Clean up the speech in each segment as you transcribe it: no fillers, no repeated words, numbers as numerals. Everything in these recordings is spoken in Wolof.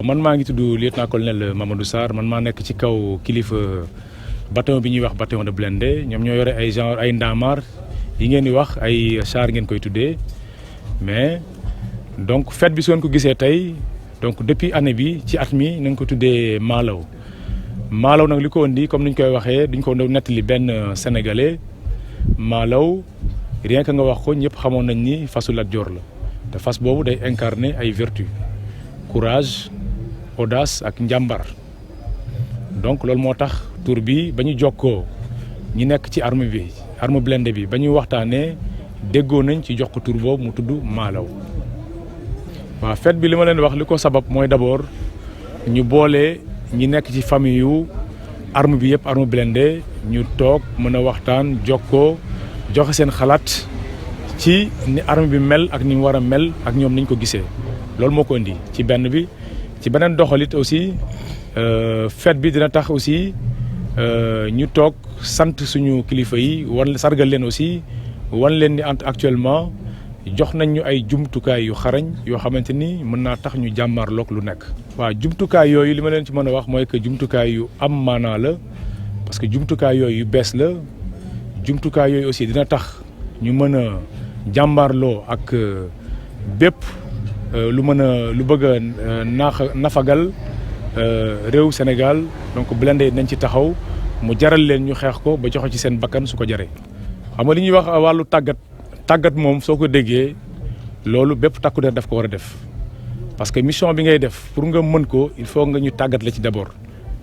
man maa ngi tudd lieutenant-colonel Mamadou Sarr man maa nekk ci kaw kilifa bataillon bi ñuy wax bataillon de blindé ñoom ñoo yore ay genre ay ndaamaar yi ngeen di wax ay char ngeen koy tuddee mais donc fête bi su ngeen ko gisee tey donc depuis année bi ci at mi nañ ko tuddee Malaw Malaw nag li ko indi comme ni ñu koy waxee duñ ko nettali benn sénégalais Malaw rien que nga wax ko ñëpp xamoon nañ ni fasu Lat Joor la te fas boobu day incarner ay vertu courage audace ak njàmbar donc loolu moo tax tur bi ba ñu jokkoo ñi nekk ci arme blindé bi ba ñu waxtaanee déggoo nañ ci jox ko tur boobu mu tudd Malaw. waaw fête bi li ma leen wax li ko sabab mooy d'abord ñu boole ñi nekk ci famille yu arme bi yëpp arme blindé ñu toog mën a waxtaan jokkoo joxe seen xalaat ci ni arme bi mel ak ni mu war a mel ak ñoom niñ ko gisee loolu moo ko indi ci benn bi ci beneen doxalit aussi fête bi dina tax aussi ñu toog sant suñu kilifa yi wan sargal leen aussi wan leen ni actuellement jox nañ ñu ay jumtukaay yu xarañ yoo xamante ni mën naa tax ñu jàmmarloog lu nekk. waaw jumtukaay yooyu li ma leen ci mën a wax mooy que jumtukaay yu am maanaa la parce que jumtukaay yooyu yu bees la jumtukaay yooyu aussi dina tax ñu mën a jàmmarloo ak bépp lu bëgg a nafagal réew Sénégal donc blindé nañ ci taxaw mu jaral leen ñu xeex ko ba joxe ci seen bakkan su ko jaree. xam nga li ñuy wax wàllu tàggat moom soo ko déggee loolu bépp takku der daf ko war a def parce que mission bi ngay def pour nga mën ko il faut nga ñu tàggat la ci d'abord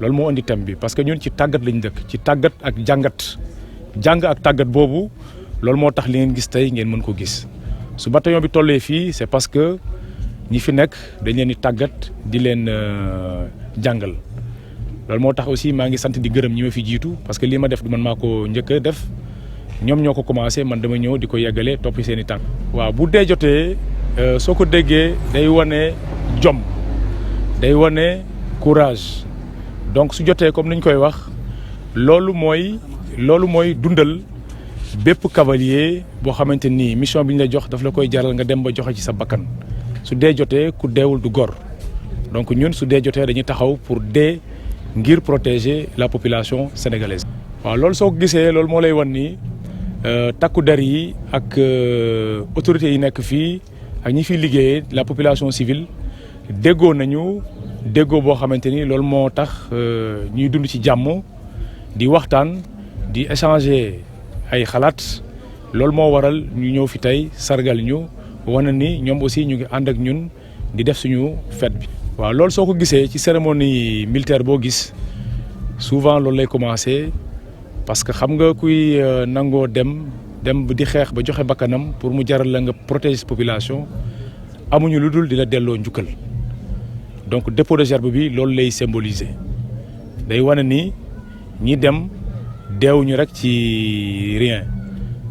loolu moo indi thème bi parce que ñun ci tàggat lañ dëkk ci tàggat ak jàngat jàng ak tàggat boobu loolu moo tax li ngeen gis tey ngeen mën ko gis su bataillon bi tollee fii c'est parce que ñi fi nekk dañ leen di tàggat di leen jàngal loolu moo tax aussi maa ngi sant di gërëm ñi ma fi jiitu parce que lii ma def du man maa ko njëkk a def ñoom ñoo ko commencé man dama ñëw di ko yeggalee topp seen i tànk. waaw bu dee jotee soo ko déggee day wane jom day wane courage donc su jotee comme ni ñu koy wax loolu mooy dundal bépp cavalier boo xamante ni mission bi ñu la jox daf la koy jaral nga dem ba joxe ci sa bakkan su dee jotee ku deewul du gor donc ñun su dee jotee dañuy taxaw pour dee ngir protéger la population sénégalaise. waaw loolu soo ko gisee loolu moo lay wan ni. takku der yi ak autorités yi nekk fii ak ñi fiy liggéeyee la population civile déggoo nañu déggoo boo xamante ni loolu moo tax ñuy dund ci jàmm di waxtaan di échanger ay xalaat loolu moo waral ñu ñëw fi tey sargal ñu wane ni ñoom aussi ñu ngi ànd ak ñun di def suñu fête bi. waaw loolu soo ko gisee ci cérémonie militaire boo gis souvent loolu lay commencer. parce que xam nga kuy nangoo dem di xeex ba joxe bakkanam pour mu jaral la nga protéger population amuñu lu dul di la delloo njukkal donc dépôt de gerbe bi loolu lay symboliser day wane ni ñi dem deewuñu rek ci rien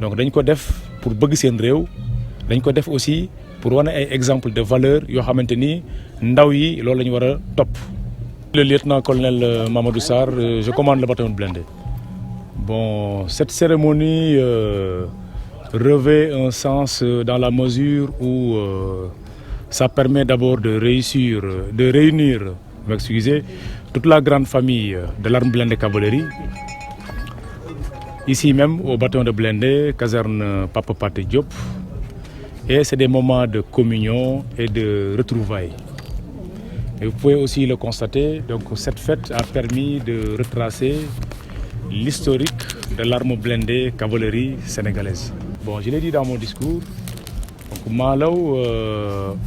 donc dañ ko def pour bëgg seen réew dañ ko def aussi pour wane ay exemple de valeur yoo xamante ni ndaw yi loolu la ñu war a topp. Le lieutenant-colonel Mamadou Sarr, je commande le bataillon blindé. Bon, cette cérémonie revêt un sens dans la mesure où ça permet d'abord de réunir, m'excusez, toute la grande famille de l'arme blindée cavalerie, ici même au bataillon de blindé, caserne Papa Paté Diop, et c'est des moments de communion et de retrouvailles. Et vous pouvez aussi le constater, donc cette fête a permis de retracer l'historique de l'arme blindée cavalerie sénégalaise. Bon, je l'ai dit dans mon discours, donc Malaw,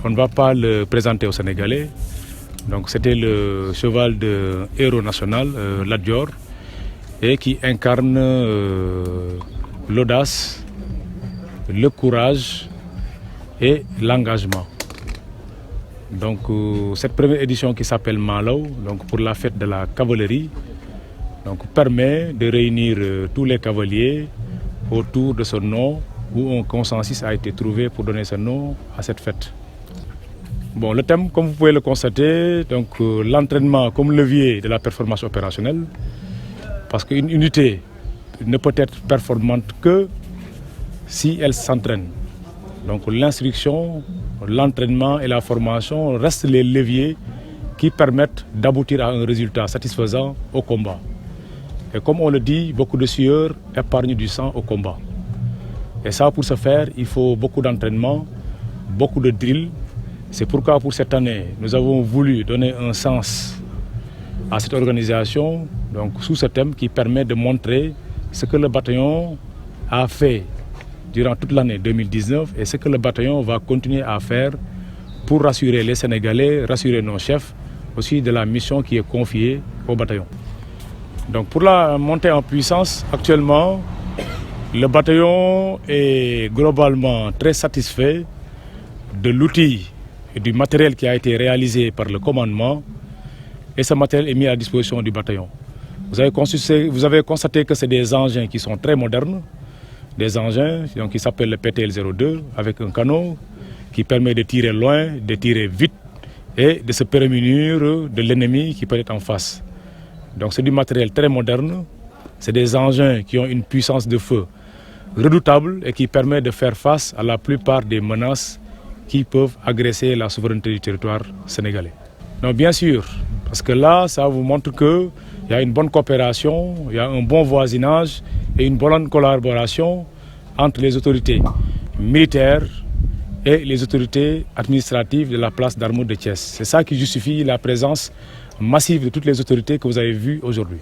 on ne va pas le présenter aux Sénégalais. Donc c'était le cheval de héros national, Lat Dior, et qui incarne l'audace, le courage et l'engagement. Donc cette première édition qui s'appelle Malaw, donc pour la fête de la cavalerie, donc permet de réunir tous les cavaliers autour de ce nom où un consensus a été trouvé pour donner ce nom à cette fête. Bon, le thème, comme vous pouvez le constater, donc l'entraînement comme levier de la performance opérationnelle, parce qu'une unité ne peut être performante que si elle s'entraîne. Donc l'instruction, l'entraînement et la formation restent les leviers qui permettent d'aboutir à un résultat satisfaisant au combat. Et comme on le dit, beaucoup de sueur épargne du sang au combat. Et ça, pour ce faire, il faut beaucoup d'entraînement, beaucoup de drills. C'est pourquoi pour cette année, nous avons voulu donner un sens à cette organisation, donc sous ce thème qui permet de montrer ce que le bataillon a fait durant toute l'année 2019 et ce que le bataillon va continuer à faire pour rassurer les Sénégalais, rassurer nos chefs, aussi de la mission qui est confiée au bataillon. Donc pour la montée en puissance, actuellement, le bataillon est globalement très satisfait de l'outil et du matériel qui a été réalisé par le commandement et ce matériel est mis à la disposition du bataillon. Vous avez constaté que c'est des engins qui sont très modernes, des engins donc, qui s'appellent le PTL-02 avec un canon qui permet de tirer loin, de tirer vite et de se prémunir de l'ennemi qui peut être en face. Donc c'est du matériel très moderne, c'est des engins qui ont une puissance de feu redoutable et qui permet de faire face à la plupart des menaces qui peuvent agresser la souveraineté du territoire sénégalais. Non, bien sûr, parce que là, ça vous montre qu'il y a une bonne coopération, il y a un bon voisinage et une bonne collaboration entre les autorités militaires et les autorités administratives de la place d'Armor de Thiès. C'est ça qui justifie la présence massive de toutes les autorités que vous avez vues aujourd'hui.